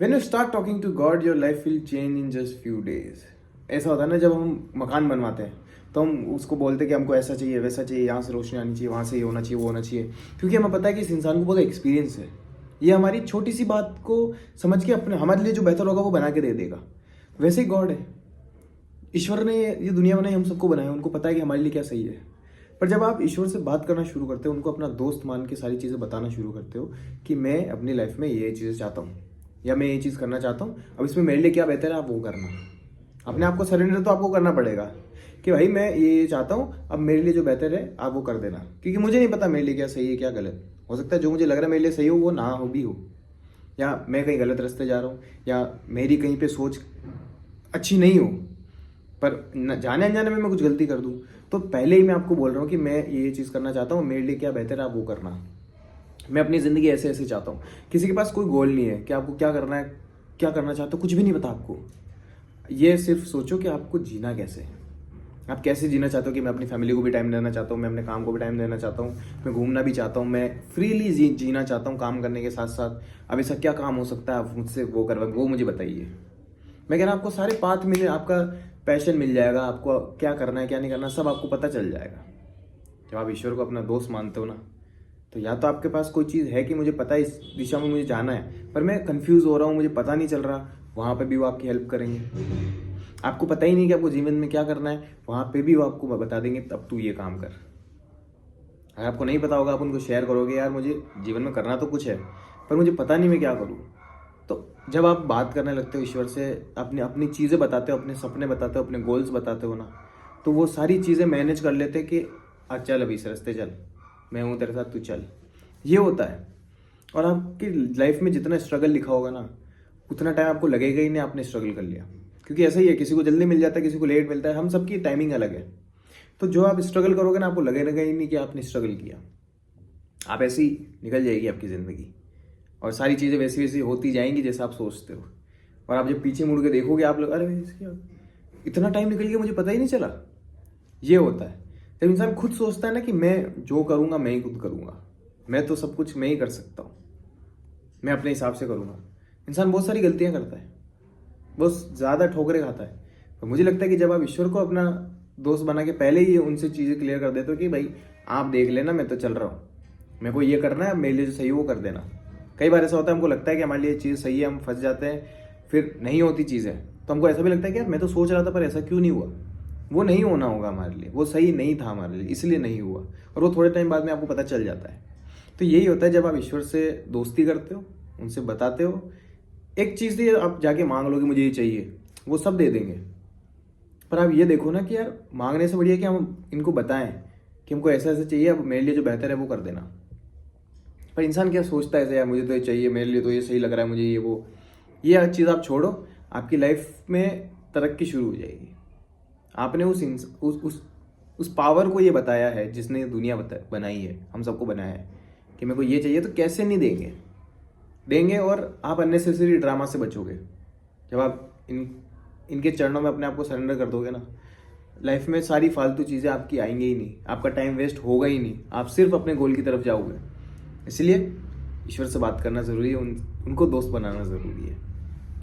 When you start talking to God, your life will change in just few days. ऐसा होता है ना, जब हम मकान बनवाते हैं तो हम उसको बोलते हैं कि हमको ऐसा चाहिए, वैसा चाहिए, यहाँ से रोशनी आनी चाहिए, वहाँ से ये होना चाहिए, वो होना चाहिए, क्योंकि हमें पता है कि इस इंसान को बहुत एक्सपीरियंस है। ये हमारी छोटी सी बात को समझ के अपने हमारे लिए जो बेहतर होगा वो बना के दे देगा। वैसे ही गॉड है। ईश्वर ने ये दुनिया बनाई, हम सबको बनाया, उनको पता है कि हमारे लिए क्या सही है। पर जब आप ईश्वर से बात करना शुरू करते हो, उनको अपना दोस्त मान के सारी चीज़ें बताना शुरू करते हो कि मैं अपनी लाइफ में ये चीज़ें चाहता हूँ या मैं ये चीज़ करना चाहता हूँ, अब इसमें मेरे लिए क्या बेहतर है आप वो करना। अपने आप को सरेंडर तो आपको करना पड़ेगा कि भाई मैं ये चाहता हूँ, अब मेरे लिए जो बेहतर है आप वो कर देना, क्योंकि मुझे नहीं पता मेरे लिए क्या सही है क्या गलत। हो सकता है जो मुझे लग रहा है मेरे लिए सही हो वो ना हो भी हो, या मैं कहीं गलत रास्ते जा रहा हूँ, या मेरी कहीं पे सोच अच्छी नहीं हो, पर जाने अनजाने में मैं कुछ गलती कर दूँ। तो पहले ही मैं आपको बोल रहा हूँ कि मैं ये चीज़ करना चाहता हूँ, मेरे लिए क्या बेहतर है आप वो करना। मैं अपनी ज़िंदगी ऐसे ऐसे चाहता हूँ। किसी के पास कोई गोल नहीं है कि आपको क्या करना है, क्या करना चाहते हो, कुछ भी नहीं पता आपको। ये सिर्फ सोचो कि आपको जीना कैसे है, आप कैसे जीना चाहते हो। कि मैं अपनी फैमिली को भी टाइम देना चाहता हूँ, मैं अपने काम को भी टाइम देना चाहता हूँ, मैं घूमना भी चाहता हूँ, मैं फ्रीली जीना चाहता हूँ काम करने के साथ साथ। अब ऐसा क्या काम हो सकता है आप मुझसे वो करवा, वो मुझे बताइए। मैं कह रहा हूँ आपको सारे पाथ मिले, आपका पैशन मिल जाएगा, आपको क्या करना है क्या नहीं करना सब आपको पता चल जाएगा। जब आप ईश्वर को अपना दोस्त मानते हो ना, तो या तो आपके पास कोई चीज़ है कि मुझे पता है इस दिशा में मुझे जाना है, पर मैं कंफ्यूज हो रहा हूँ, मुझे पता नहीं चल रहा, वहाँ पे भी वो आपकी हेल्प करेंगे। आपको पता ही नहीं कि आपको जीवन में क्या करना है, वहाँ पे भी वो आपको बता देंगे तब तू ये काम कर। अगर आपको नहीं पता होगा आप उनको शेयर करोगे, यार मुझे जीवन में करना तो कुछ है पर मुझे पता नहीं मैं क्या करूँ। तो जब आप बात करने लगते हो ईश्वर से, अपनी अपनी चीज़ें बताते हो, अपने सपने बताते हो, अपने गोल्स बताते हो ना, तो वो सारी चीज़ें मैनेज कर लेते हैं कि आज चल अभी इस रास्ते चल, मैं हूँ तेरे साथ, तू चल। ये होता है। और आपकी लाइफ में जितना स्ट्रगल लिखा होगा ना, उतना टाइम आपको लगेगा ही नहीं आपने स्ट्रगल कर लिया, क्योंकि ऐसा ही है, किसी को जल्दी मिल जाता है, किसी को लेट मिलता है, हम सबकी टाइमिंग अलग है। तो जो आप स्ट्रगल करोगे ना, आपको लगेगा ही नहीं कि आपने स्ट्रगल किया। आप ऐसी निकल जाएगी आपकी ज़िंदगी, और सारी चीज़ें वैसी वैसी होती जाएंगी जैसा आप सोचते हो। और आप जब पीछे मुड़ के देखोगे, आप लोग अरे भाई इतना टाइम निकल गया मुझे पता ही नहीं चला। ये होता है जब इंसान खुद सोचता है ना कि मैं जो करूँगा मैं ही खुद करूँगा, मैं तो सब कुछ मैं ही कर सकता हूँ, मैं अपने हिसाब से करूँगा। इंसान बहुत सारी गलतियाँ करता है, बहुत ज़्यादा ठोकरें खाता है। तो मुझे लगता है कि जब आप ईश्वर को अपना दोस्त बना के पहले ही उनसे चीज़ें क्लियर कर देते हो कि भाई आप देख लेना, मैं तो चल रहा हूँ, मेरे को ये करना है, मेरे लिए जो सही वो कर देना। कई बार ऐसा होता है हमको लगता है कि हमारे लिए चीज़ सही है, हम फंस जाते हैं, फिर नहीं होती चीज़ें, तो हमको ऐसा भी लगता है कि यार मैं तो सोच रहा था पर ऐसा क्यों नहीं हुआ। वो नहीं होना होगा हमारे लिए, वो सही नहीं था हमारे लिए, इसलिए नहीं हुआ, और वो थोड़े टाइम बाद में आपको पता चल जाता है। तो यही होता है जब आप ईश्वर से दोस्ती करते हो, उनसे बताते हो। एक चीज़ थी, आप जाके मांग लो कि मुझे ये चाहिए, वो सब दे देंगे। पर आप ये देखो ना कि यार मांगने से बढ़िया कि हम इनको बताएं कि हमको ऐसा ऐसा चाहिए, अब मेरे लिए जो बेहतर है वो कर देना। पर इंसान क्या सोचता है ऐसे, यार मुझे तो ये चाहिए, मेरे लिए तो ये सही लग रहा है, मुझे ये वो। ये चीज़ आप छोड़ो, आपकी लाइफ में तरक्की शुरू हो जाएगी। आपने उस पावर को ये बताया है जिसने ये दुनिया बनाई है, हम सबको बनाया है, कि मेरे को ये चाहिए, तो कैसे नहीं देंगे, देंगे। और आप अननेसेसरी ड्रामा से बचोगे जब आप इनके चरणों में अपने आप को सरेंडर कर दोगे ना। लाइफ में सारी फालतू चीज़ें आपकी आएंगी ही नहीं, आपका टाइम वेस्ट होगा ही नहीं, आप सिर्फ अपने गोल की तरफ जाओगे। इसलिए ईश्वर से बात करना ज़रूरी है, उनको दोस्त बनाना ज़रूरी है।